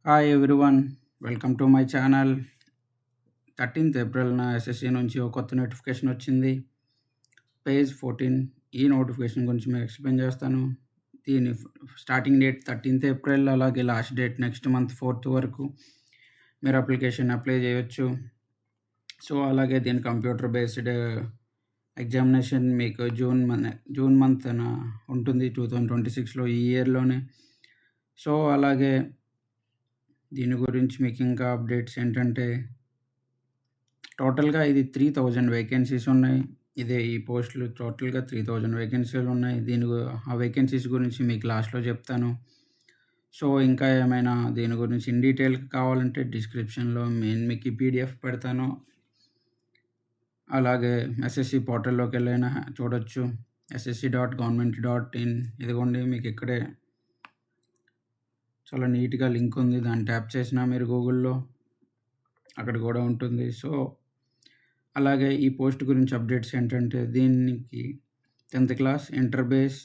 Hi everyone, welcome to my channel. 13th ఏప్రిల్‌న SSC నుంచి ఒక కొత్త నోటిఫికేషన్ వచ్చింది. పేజ్ 14. ఈ నోటిఫికేషన్ గురించి మీకు ఎక్స్‌ప్లెయిన్ చేస్తాను. దీని స్టార్టింగ్ డేట్ 13th ఏప్రిల్, అలాగే last date next month 4th వరకు మీరు అప్లై చేయొచ్చు. సో అలాగే దీని కంప్యూటర్ బేస్డ్ ఎగ్జామినేషన్ మీకు జూన్ మంత్న ఉంటుంది 2026లో, ఈ ఇయర్‌లోనే. సో అలాగే దీని గురించి మీకు ఇంకా అప్డేట్స్ ఏంటంటే, టోటల్‌గా ఇది 3000 వేకెన్సీస్ ఉన్నాయి. ఈ పోస్టులు టోటల్‌గా 3000 వేకెన్సీలు ఉన్నాయి. ఆ వేకెన్సీస్ గురించి మీకు లాస్ట్‌లో చెప్తాను. సో ఇంకా ఏమైనా దీని గురించి ఇన్ డీటెయిల్‌గా కావాలంటే డిస్క్రిప్షన్‌లో నేను మీకు ఈ పీడిఎఫ్ పెడతాను. అలాగే ఎస్ఎస్‌సి పోర్టల్‌లోకి వెళ్ళైనా చూడొచ్చు. ssc.government.in. ఇదిగోండి, మీకు ఇక్కడే చాలా నీట్‌గా లింక్ ఉంది. దాన్ని ట్యాప్ చేసినా మీరు గూగుల్‌లో అక్కడ కూడా ఉంటుంది. సో అలాగే ఈ పోస్ట్ గురించి అప్డేట్స్ ఏంటంటే, దీనికి 10th క్లాస్, ఇంటర్ బేస్,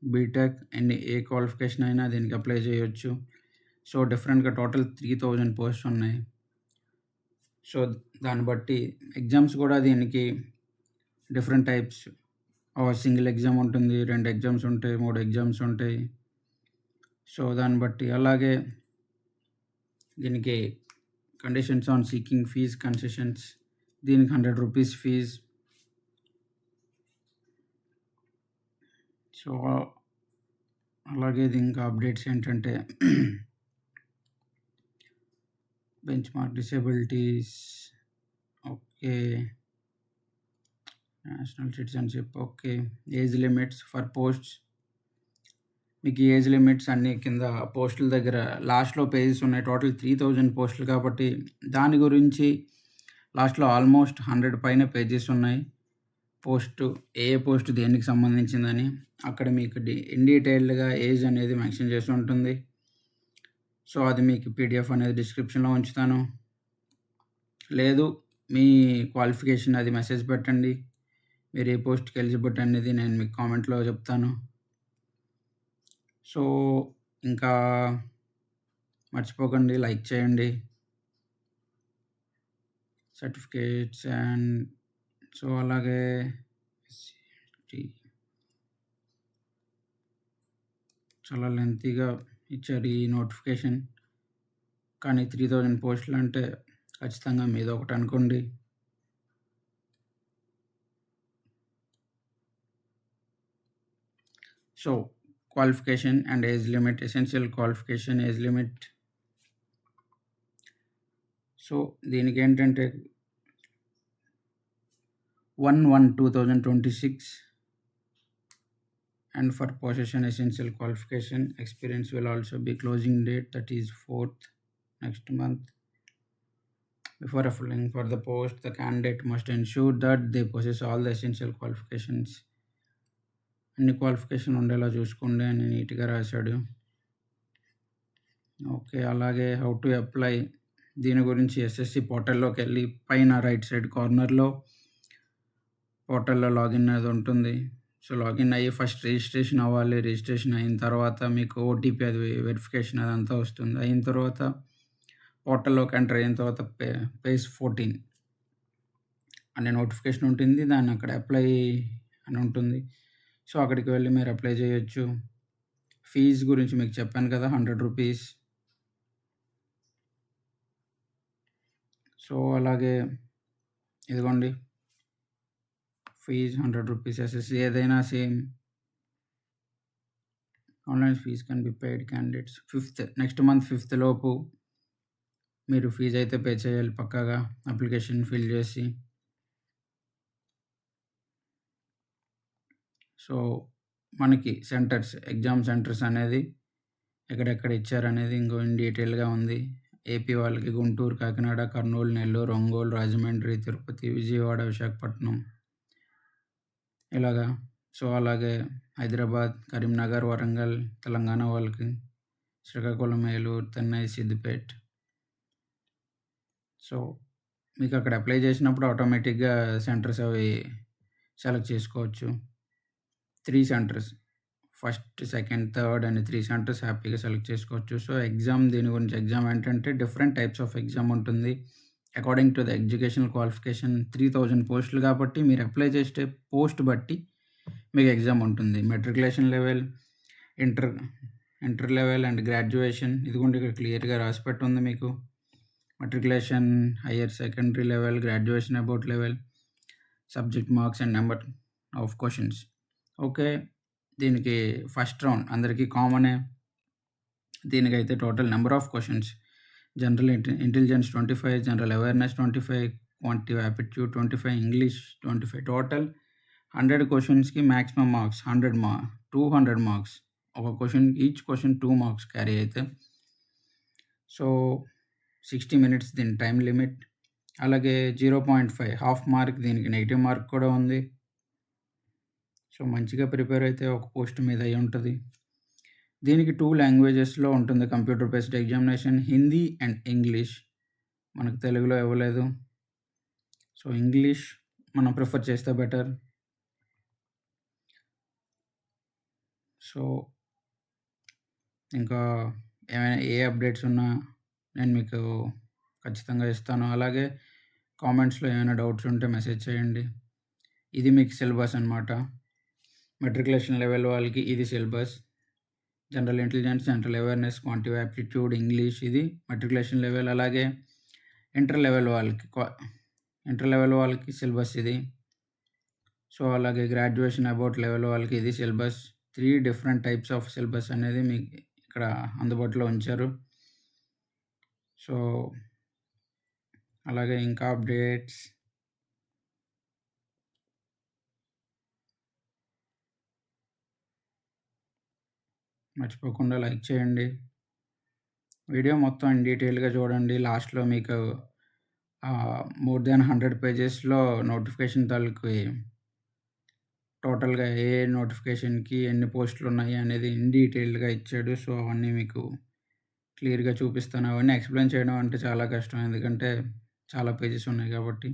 బీటెక్ ఏ క్వాలిఫికేషన్ అయినా దీనికి అప్లై చేయొచ్చు. సో డిఫరెంట్‌గా టోటల్ 3000 పోస్ట్స్ ఉన్నాయి. సో దాన్ని బట్టి ఎగ్జామ్స్ కూడా దీనికి డిఫరెంట్ టైప్స్. సింగిల్ ఎగ్జామ్ ఉంటుంది, 2 ఎగ్జామ్స్ ఉంటాయి, 3 ఎగ్జామ్స్ ఉంటాయి. సో దాన్ని బట్టి అలాగే దీనికి conditions on seeking fees concessions. దీనికి 100 రూపీస్ ఫీజ్. సో అలాగే ఇంకా అప్డేట్స్ ఏంటంటే, benchmark disabilities, okay, national citizenship, okay, age limits for posts. మీకు ఏజ్ లిమిట్స్ అన్నీ కింద పోస్టుల దగ్గర లాస్ట్లో పేజెస్ ఉన్నాయి. టోటల్ 3000 పోస్టులు కాబట్టి దాని గురించి లాస్ట్లో ఆల్మోస్ట్ 100 పైన పేజెస్ ఉన్నాయి. ఏ పోస్ట్ దేనికి సంబంధించిందని అక్కడ మీకు ఇన్ డీటెయిల్డ్గా ఏజ్ అనేది మెన్షన్ చేసి ఉంటుంది. సో అది మీకు పీడిఎఫ్ అనేది డిస్క్రిప్షన్లో ఉంచుతాను. లేదు, మీ క్వాలిఫికేషన్ అది మెసేజ్ పెట్టండి, మీరు ఏ పోస్ట్కి ఎలిజిబుల్ అనేది నేను మీకు కామెంట్లో చెప్తాను. సో ఇంకా మర్చిపోకండి, లైక్ చేయండి. సర్టిఫికేట్స్ అండ్ సో అలాగే చాలా లెంతీగా ఇచ్చారు ఈ నోటిఫికేషన్. కానీ 3000 పోస్టులు అంటే ఖచ్చితంగా మీది ఒకటి అనుకోండి. So qualification and age limit, essential qualification, age limit. So దీనికి ఏంటంటే 1/1/2026. And for possession essential qualification, experience will also be closing date, that is 4th next month. Before applying for the post, the candidate must ensure that they possess all the essential qualifications. అన్ని qualification ఉండేలా చూసుకోండి అని నీట్గా రాశాడు. Okay, అలాగే how to apply దీని గురించి SSC పోర్టల్లోకి వెళ్ళి పైన రైట్ సైడ్ కార్నర్లో పోర్టల్లో లాగిన్ అనేది ఉంటుంది. సో లాగిన్ అయ్యి ఫస్ట్ రిజిస్ట్రేషన్ అవ్వాలి. రిజిస్ట్రేషన్ అయిన తర్వాత మీకు ఓటీపీ, అది వెరిఫికేషన్ అదంతా వస్తుంది. అయిన తర్వాత పోర్టల్లోకి ఎంటర్ అయిన తర్వాత పేజ్ 14 అనే నోటిఫికేషన్ ఉంటుంది. దాన్ని అక్కడ అప్లై అని ఉంటుంది. సో అక్కడికి వెళ్ళి మీరు అప్లై చేయొచ్చు. ఫీజు గురించి మీకు చెప్పాను కదా, 100 రూపీస్. సో అలాగే ఇదిగోండి, ఫీజ్ 100 రూపీస్. ఎస్ఎస్సి ఏదైనా same. Online fees can be paid candidates 5th, next month 5th లోపు మీరు ఫీజు అయితే పే చేయాలి పక్కాగా, అప్లికేషన్ ఫిల్ చేసి. సో మనకి ఎగ్జామ్ సెంటర్స్ అనేది ఎక్కడెక్కడ ఇచ్చారనేది ఇంకో ఇన్ డీటెయిల్గా ఉంది. ఏపీ వాళ్ళకి గుంటూరు, కాకినాడ, కర్నూలు, నెల్లూరు, ఒంగోలు, రాజమండ్రి, తిరుపతి, విజయవాడ, విశాఖపట్నం ఇలాగా. సో అలాగే హైదరాబాద్, కరీంనగర్, వరంగల్, తెలంగాణ వాళ్ళకి శ్రీకాకుళం, ఏలూరు, చెన్నై, సిద్దిపేట. సో మీకు అక్కడ అప్లై చేసినప్పుడు ఆటోమేటిక్గా సెంటర్స్ అవి సెలెక్ట్ చేసుకోవచ్చు. 3 సెంటర్స్. ఫస్ట్, సెకండ్, థర్డ్ అని 3 సెంటర్స్ హ్యాపీగా సెలెక్ట్ చేసుకోవచ్చు. సో, దీని గురించి ఎగ్జామ్ ఏంటంటే డిఫరెంట్ టైప్స్ ఆఫ్ ఎగ్జామ్ ఉంటుంది. According to the educational qualification 3000 పోస్టులు కాబట్టి మీరు అప్లై చేసే పోస్ట్ బట్టి మీకు ఎగ్జామ్ ఉంటుంది. Matriculation level, inter level and graduation ఇదిగోండి ఇక్కడ క్లియర్‌గా రాసిపెట్టి ఉంది మీకు. Matriculation, higher secondary level, graduation about level, subject marks and number of questions. Okay. దీనికి ఫస్ట్ రౌండ్ అందరికీ కామనే. దీనికైతే total number of questions general intelligence 25, general awareness 25, quantitative aptitude 25, English 25. Total 100 క్వెషన్స్‌కి మ్యాక్సిమం మార్క్స్ 200 మార్క్స్. ఒక question each question 2 marks carry అయితే. So, 60 minutes దీని time limit. అలాగే 0.5 half mark దీనికి నెగెటివ్ మార్క్ కూడా ఉంది. సో, మంచిగా ప్రిపేర్ అయితే ఒక పోస్ట్ మీద అయ్యి ఉంటుంది. దీనికి 2 లాంగ్వేజెస్‌లో ఉంటుంది computer based examination, Hindi and English. మనకు తెలుగులో ఇవ్వలేదు. సో, ఇంగ్లీష్ మనం ప్రిఫర్ చేస్తే బెటర్. సో, ఇంకా ఏమైనా ఏ అప్డేట్స్ ఉన్నా నేను మీకు ఖచ్చితంగా ఇస్తాను. అలాగే కామెంట్స్‌లో ఏమైనా డౌట్స్ ఉంటే మెసేజ్ చేయండి. ఇది మీకు సిలబస్ అనమాట. మెట్రికులేషన్ లెవెల్ వాళ్ళకి ఇది syllabus. General intelligence, general awareness, quantitative aptitude, English ఇది మెట్రికులేషన్ లెవెల్. అలాగే ఇంటర్ లెవెల్ వాళ్ళకి సిలబస్ ఇది. సో, అలాగే గ్రాడ్యుయేషన్ అబౌట్ లెవెల్ వాళ్ళకి ఇది syllabus. 3 different types of syllabus అనేది మీకు ఇక్కడ అందుబాటులో ఉంచారు. సో, అలాగే ఇంకా అప్డేట్స్ మర్చిపోకుండా లైక్ చేయండి. వీడియో మొత్తం ఇన్ డీటెయిల్‌గా చూడండి. లాస్ట్‌లో మీకు మోర్ దాన్ 100 పేజెస్‌లో నోటిఫికేషన్ తాలూకు టోటల్‌గా ఏ నోటిఫికేషన్‌కి ఎన్ని పోస్టులు ఉన్నాయి అనేది ఇన్ డీటెయిల్డ్‌గా ఇచ్చాడు. సో, అవన్నీ మీకు క్లియర్‌గా చూపిస్తాను. అవన్నీ ఎక్స్‌ప్లెయిన్ చేయడం అంటే చాలా కష్టం. ఎందుకంటే చాలా పేజెస్ ఉన్నాయి కాబట్టి.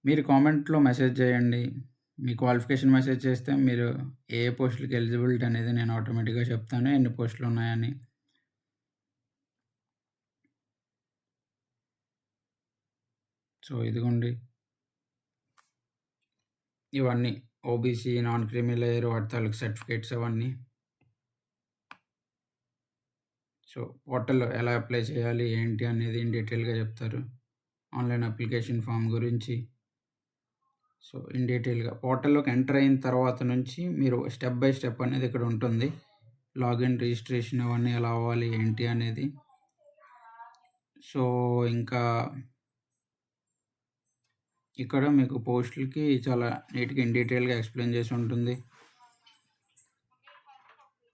మీరు కామెంట్‌లో మెసేజ్ చేయండి. మీ క్వాలిఫికేషన్ మెసేజ్ చేస్తే మీరు ఏ పోస్టులకి ఎలిజిబిలిటీ అనేది నేను ఆటోమేటిక్‌గా చెప్తాను. ఎన్ని పోస్టులు ఉన్నాయని. సో, ఇదిగోండి. ఇవన్నీ ఓబీసీ, నాన్ క్రీమీ లేయర్ వాటి తాలూకు సర్టిఫికేట్స్ అవన్నీ. సో, పోర్టల్‌లో ఎలా అప్లై చేయాలి, ఏంటి అనేది ఇన్ డీటెయిల్‌గా చెప్తారు. ఆన్‌లైన్ అప్లికేషన్ ఫామ్ గురించి. సో, ఇన్ డీటెయిల్‌గా పోర్టల్‌లోకి ఎంటర్ అయిన తర్వాత నుంచి మీరు స్టెప్ బై స్టెప్ అనేది ఇక్కడ ఉంటుంది. లాగిన్, రిజిస్ట్రేషన్ అవన్నీ ఎలా అవ్వాలి, ఏంటి అనేది. సో, ఇంకా ఇక్కడ మీకు పోస్టులకి చాలా నీట్‌గా ఇన్ డీటెయిల్‌గా ఎక్స్‌ప్లెయిన్ చేసి ఉంటుంది.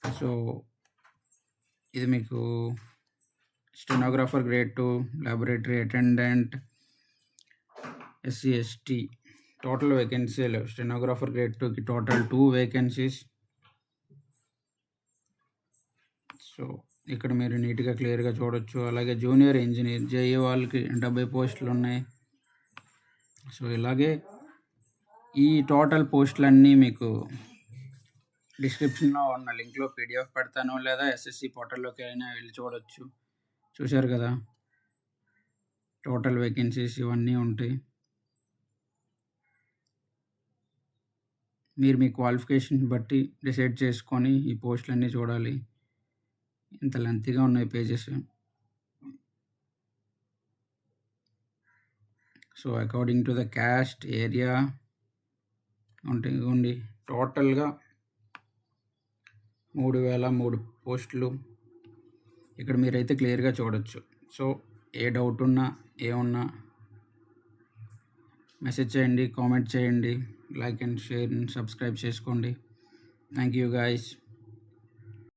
సో, ఇది మీకు stenographer grade 2, laboratory attendant, SC, ST total వేకెన్సీలు స్టెనోగ్రాఫర్ గ్రేడ్ 2కి టోటల్ 2 వేకెన్సీస్. సో, ఇక్కడ మీరు నీట్‌గా క్లియర్‌గా చూడొచ్చు. అలాగే జూనియర్ ఇంజనీర్ జేఈ వాళ్ళకి 70 పోస్టులు ఉన్నాయి. సో, ఇలాగే ఈ టోటల్ పోస్టులన్నీ మీకు డిస్క్రిప్షన్‌లో ఉన్న లింక్‌లో పీడిఎఫ్ పెడతాను. లేదా ఎస్ఎస్సి పోర్టల్‌లోకి అయినా వెళ్ళి చూడొచ్చు. చూశారు కదా! టోటల్ వేకెన్సీస్ ఇవన్నీ ఉంటాయి. మీరు మీ క్వాలిఫికేషన్ బట్టి డిసైడ్ చేసుకొని ఈ పోస్టులన్నీ చూడాలి. ఇంత లెంతీగా ఉన్నాయి pages. So, according to the cast, area ఉంటాయి. ఇదిగోండి టోటల్‌గా 3003 పోస్టులు. ఇక్కడ మీరైతే క్లియర్‌గా చూడొచ్చు. సో, ఏ డౌట్ ఉన్నా, ఏమున్నా మెసేజ్ చేయండి, కామెంట్ చేయండి, like and share and subscribe చేసుకోండి. Thank you guys.